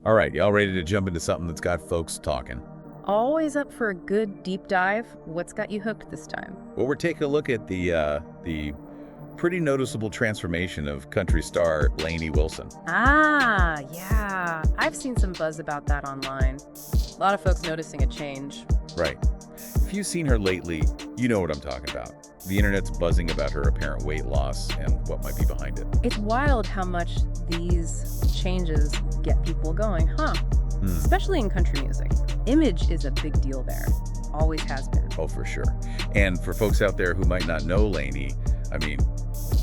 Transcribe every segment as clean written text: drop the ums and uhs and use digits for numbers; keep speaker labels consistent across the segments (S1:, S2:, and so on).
S1: All right, y'all ready to jump into something that's got folks talking?
S2: Always up for a good deep dive. What's got you hooked this time?
S1: Well, we're taking a look at the pretty noticeable transformation of country star Lainey Wilson.
S2: Ah, yeah. I've seen some buzz about that online. A lot of folks noticing a change.
S1: Right. If you've seen her lately, you know what I'm talking about. The internet's buzzing about her apparent weight loss and what might be behind it.
S2: It's wild how much these changes get people going, huh? Especially in country music. Image is a big deal there. Always has been.
S1: Oh, for sure. And for folks out there who might not know Lainey, I mean,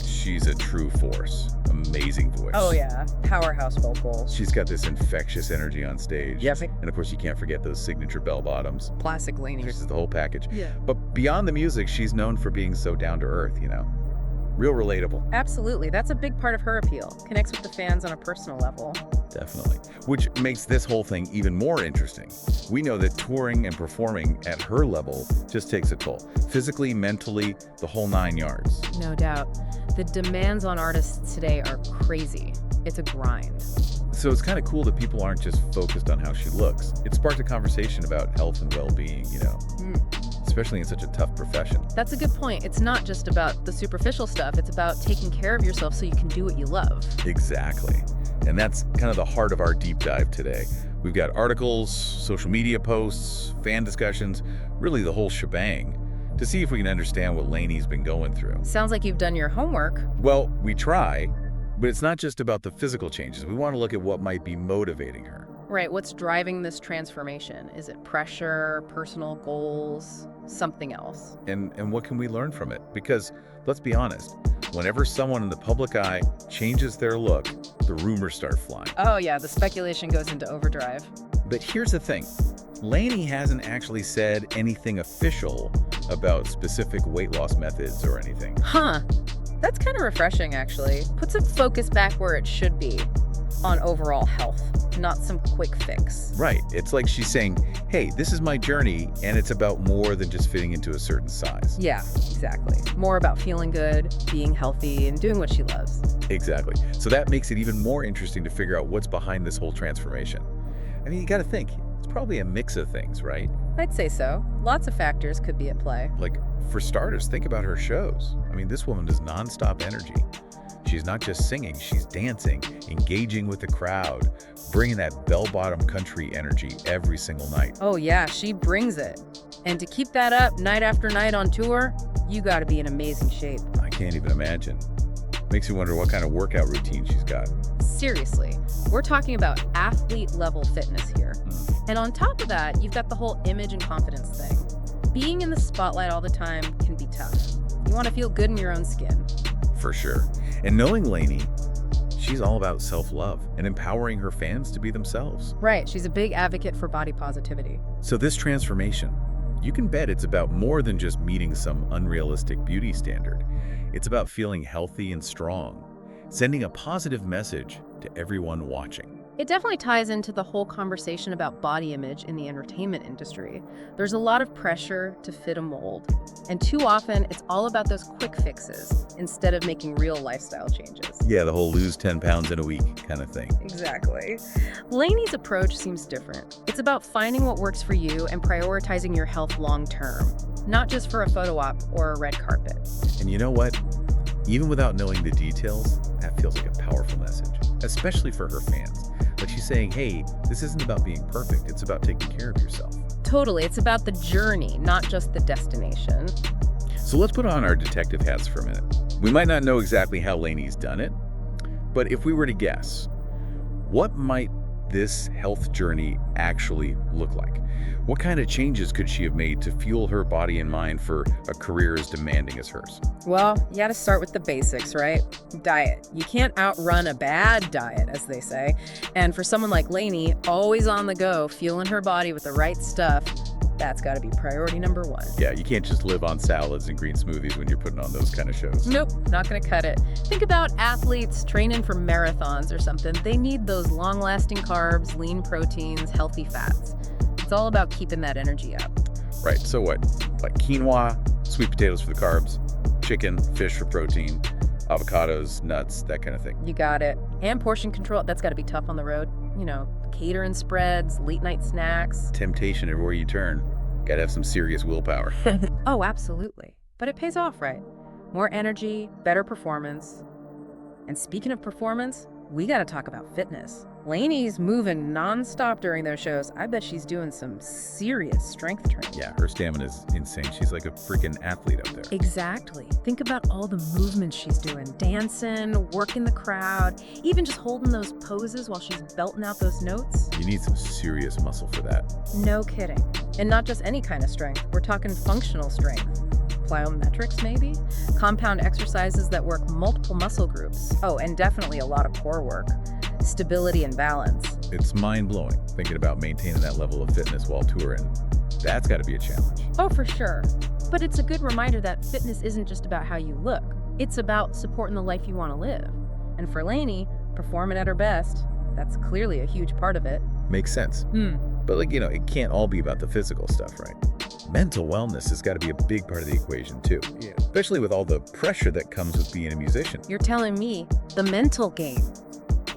S1: she's a true force. Amazing voice.
S2: Oh, yeah. Powerhouse vocals.
S1: She's got this infectious energy on stage.
S2: Yep.
S1: And of course, you can't forget those signature bell bottoms.
S2: Classic Lainey.
S1: This is the whole package.
S2: Yeah.
S1: But beyond the music, she's known for being so down to earth, Real relatable.
S2: Absolutely. That's a big part of her appeal. Connects with the fans on a personal level.
S1: Definitely. Which makes this whole thing even more interesting. We know that touring and performing at her level just takes a toll. Physically, mentally, the whole 9 yards.
S2: No doubt. The demands on artists today are crazy. It's a grind.
S1: So it's kind of cool that people aren't just focused on how she looks. It sparked a conversation about health and well-being, especially in such a tough profession.
S2: That's a good point. It's not just about the superficial stuff. It's about taking care of yourself so you can do what you love.
S1: Exactly. And that's kind of the heart of our deep dive today. We've got articles, social media posts, fan discussions, really the whole shebang, to see if we can understand what Lainey's been going through.
S2: Sounds like you've done your homework.
S1: Well, we try, but it's not just about the physical changes. We want to look at what might be motivating her.
S2: Right. What's driving this transformation? Is it pressure, personal goals, something else?
S1: And what can we learn from it? Because let's be honest, whenever someone in the public eye changes their look, the rumors start flying.
S2: Oh, yeah. The speculation goes into overdrive.
S1: But here's the thing. Lainey hasn't actually said anything official about specific weight loss methods or anything.
S2: Huh. That's kind of refreshing, actually. Puts a focus back where it should be, on overall health, not some quick fix.
S1: Right. It's like she's saying, hey, this is my journey, and it's about more than just fitting into a certain size.
S2: Yeah, exactly. More about feeling good, being healthy, and doing what she loves.
S1: Exactly. So that makes it even more interesting to figure out what's behind this whole transformation. I mean, you got to think, it's probably a mix of things, right?
S2: I'd say so. Lots of factors could be at play.
S1: Like, for starters, think about her shows. I mean, this woman is nonstop energy. She's not just singing, she's dancing, engaging with the crowd, bringing that bell-bottom country energy every single night.
S2: Oh yeah, she brings it. And to keep that up night after night on tour, you gotta be in amazing shape.
S1: I can't even imagine. Makes you wonder what kind of workout routine she's got.
S2: Seriously, we're talking about athlete-level fitness here. And on top of that, you've got the whole image and confidence thing. Being in the spotlight all the time can be tough. You want to feel good in your own skin.
S1: For sure. And knowing Lainey, she's all about self-love and empowering her fans to be themselves.
S2: Right, she's a big advocate for body positivity.
S1: So this transformation, you can bet it's about more than just meeting some unrealistic beauty standard. It's about feeling healthy and strong, sending a positive message to everyone watching.
S2: It definitely ties into the whole conversation about body image in the entertainment industry. There's a lot of pressure to fit a mold, and too often it's all about those quick fixes instead of making real lifestyle changes.
S1: Yeah, the whole lose 10 pounds in a week kind of thing.
S2: Exactly. Lainey's approach seems different. It's about finding what works for you and prioritizing your health long term, not just for a photo op or a red carpet.
S1: And you know what? Even without knowing the details, that feels like a powerful message, especially for her fans. Like she's saying, hey, this isn't about being perfect, it's about taking care of yourself.
S2: Totally, it's about the journey, not just the destination.
S1: So let's put on our detective hats for a minute. We might not know exactly how Lainey's done it, but if we were to guess, what might this health journey actually look like? What kind of changes could she have made to fuel her body and mind for a career as demanding as hers?
S2: Well, you gotta start with the basics, right? Diet. You can't outrun a bad diet, as they say. And for someone like Lainey, always on the go, fueling her body with the right stuff, that's gotta be priority number one.
S1: Yeah, you can't just live on salads and green smoothies when you're putting on those kind of shows.
S2: Nope, not gonna cut it. Think about athletes training for marathons or something. They need those long-lasting carbs, lean proteins, healthy fats. It's all about keeping that energy up.
S1: Right, so what? Like quinoa, sweet potatoes for the carbs, chicken, fish for protein, avocados, nuts, that kind of thing.
S2: You got it. And portion control, that's gotta be tough on the road. catering spreads, late night snacks.
S1: Temptation everywhere you turn. Gotta have some serious willpower.
S2: Oh, absolutely. But it pays off, right? More energy, better performance. And speaking of performance, we gotta talk about fitness. Lainey's moving nonstop during those shows. I bet she's doing some serious strength training.
S1: Yeah, her stamina is insane. She's like a freaking athlete up there.
S2: Exactly. Think about all the movements she's doing. Dancing, working the crowd, even just holding those poses while she's belting out those notes.
S1: You need some serious muscle for that.
S2: No kidding. And not just any kind of strength. We're talking functional strength. Plyometrics, maybe? Compound exercises that work multiple muscle groups. Oh, and definitely a lot of core work. Stability and balance.
S1: It's mind-blowing thinking about maintaining that level of fitness while touring. That's got to be a challenge.
S2: Oh, for sure. But it's a good reminder that fitness isn't just about how you look. It's about supporting the life you want to live. And for Lainey, performing at her best, that's clearly a huge part of it.
S1: Makes sense. But it can't all be about the physical stuff, right? Mental wellness has got to be a big part of the equation too. Yeah. Especially with all the pressure that comes with being a musician.
S2: You're telling me the mental game,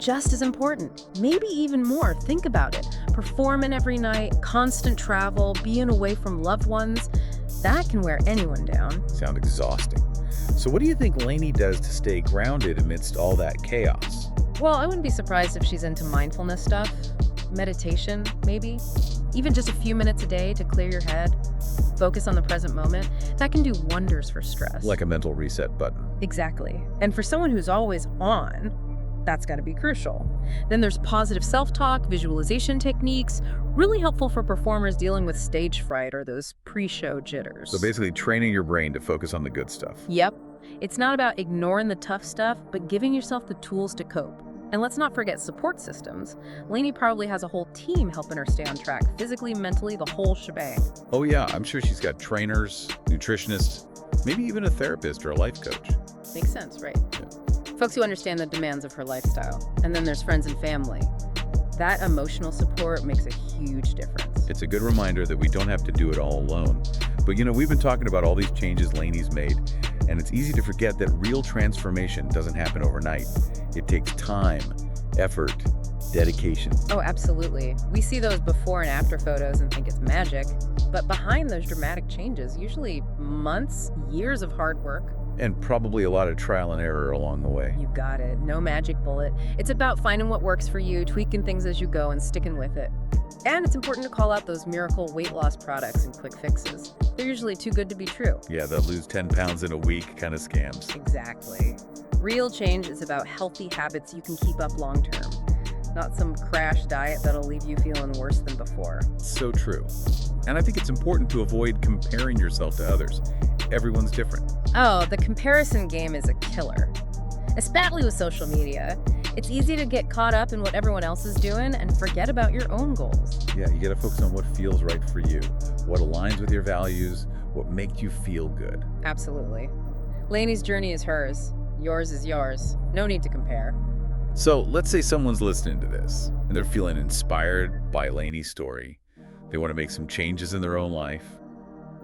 S2: just as important, maybe even more. Think about it. Performing every night, constant travel, being away from loved ones, that can wear anyone down.
S1: Sound exhausting. So what do you think Lainey does to stay grounded amidst all that chaos?
S2: Well, I wouldn't be surprised if she's into mindfulness stuff, meditation, maybe. Even just a few minutes a day to clear your head, focus on the present moment, that can do wonders for stress.
S1: Like a mental reset button.
S2: Exactly. And for someone who's always on, that's got to be crucial. Then there's positive self-talk, visualization techniques, really helpful for performers dealing with stage fright or those pre-show jitters.
S1: So basically training your brain to focus on the good stuff.
S2: Yep. It's not about ignoring the tough stuff, but giving yourself the tools to cope. And let's not forget support systems. Lainey probably has a whole team helping her stay on track, physically, mentally, the whole shebang.
S1: Oh yeah, I'm sure she's got trainers, nutritionists, maybe even a therapist or a life coach.
S2: Makes sense, right?
S1: Yeah.
S2: Folks who understand the demands of her lifestyle. And then there's friends and family. That emotional support makes a huge difference.
S1: It's a good reminder that we don't have to do it all alone. But we've been talking about all these changes Lainey's made, and it's easy to forget that real transformation doesn't happen overnight. It takes time, effort, dedication.
S2: Oh, absolutely. We see those before and after photos and think it's magic. But behind those dramatic changes, usually months, years of hard work.
S1: And probably a lot of trial and error along the way.
S2: You got it. No magic bullet. It's about finding what works for you, tweaking things as you go, and sticking with it. And it's important to call out those miracle weight loss products and quick fixes. They're usually too good to be true.
S1: Yeah, the lose 10 pounds in a week kind of scams.
S2: Exactly. Real change is about healthy habits you can keep up long term, not some crash diet that'll leave you feeling worse than before.
S1: So true. And I think it's important to avoid comparing yourself to others. Everyone's different.
S2: Oh, the comparison game is a killer. Especially with social media. It's easy to get caught up in what everyone else is doing and forget about your own goals.
S1: Yeah, you gotta focus on what feels right for you, what aligns with your values, what makes you feel good.
S2: Absolutely. Lainey's journey is hers. Yours is yours. No need to compare.
S1: So let's say someone's listening to this and they're feeling inspired by Lainey's story. They want to make some changes in their own life.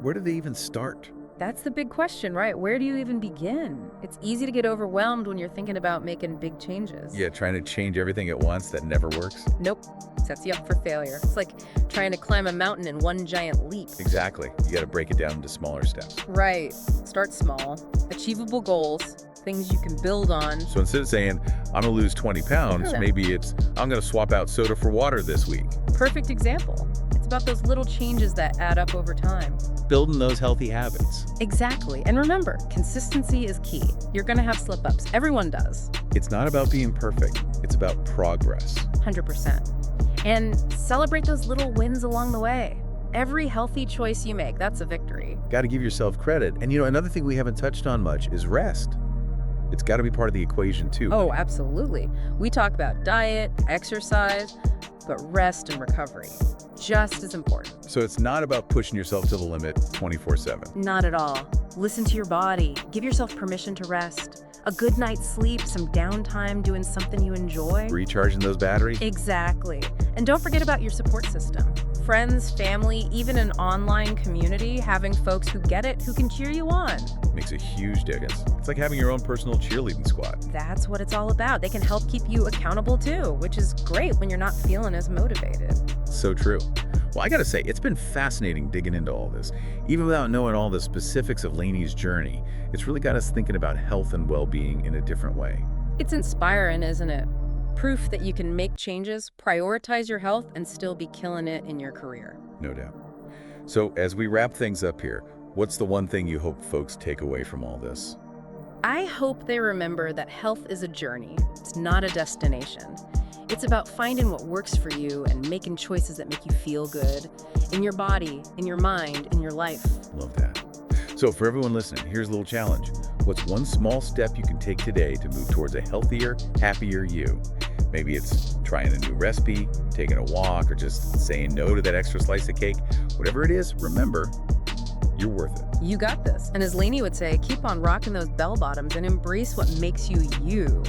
S1: Where do they even start?
S2: That's the big question, right? Where do you even begin? It's easy to get overwhelmed when you're thinking about making big changes.
S1: Yeah, trying to change everything at once, that never works.
S2: Nope. Sets you up for failure. It's like trying to climb a mountain in one giant leap.
S1: Exactly. You got to break it down into smaller steps.
S2: Right. Start small. Achievable goals. Things you can build on.
S1: So instead of saying, I'm going to lose 20 pounds, maybe it's, I'm going to swap out soda for water this week.
S2: Perfect example. It's about those little changes that add up over time.
S1: Building those healthy habits.
S2: Exactly. And remember, consistency is key. You're going to have slip-ups. Everyone does.
S1: It's not about being perfect. It's about progress.
S2: 100%. And celebrate those little wins along the way. Every healthy choice you make, that's a victory.
S1: Got to give yourself credit. And another thing we haven't touched on much is rest. It's got to be part of the equation too.
S2: Oh, absolutely. We talk about diet, exercise, but rest and recovery, just as important.
S1: So it's not about pushing yourself to the limit 24/7.
S2: Not at all. Listen to your body. Give yourself permission to rest. A good night's sleep, some downtime, doing something you enjoy.
S1: Recharging those batteries.
S2: Exactly. And don't forget about your support system. Friends, family, even an online community, having folks who get it, who can cheer you on.
S1: Makes a huge difference. It's like having your own personal cheerleading squad.
S2: That's what it's all about. They can help keep you accountable too, which is great when you're not feeling as motivated.
S1: So true. Well, I gotta say, it's been fascinating digging into all this. Even without knowing all the specifics of Lainey's journey, it's really got us thinking about health and well-being in a different way.
S2: It's inspiring, isn't it? Proof that you can make changes, prioritize your health, and still be killing it in your career.
S1: No doubt. So as we wrap things up here, what's the one thing you hope folks take away from all this?
S2: I hope they remember that health is a journey. It's not a destination. It's about finding what works for you and making choices that make you feel good in your body, in your mind, in your life.
S1: Love that. So for everyone listening, here's a little challenge. What's one small step you can take today to move towards a healthier, happier you? Maybe it's trying a new recipe, taking a walk, or just saying no to that extra slice of cake. Whatever it is, remember, you're worth it.
S2: You got this. And as Lainey would say, keep on rocking those bell bottoms and embrace what makes you you.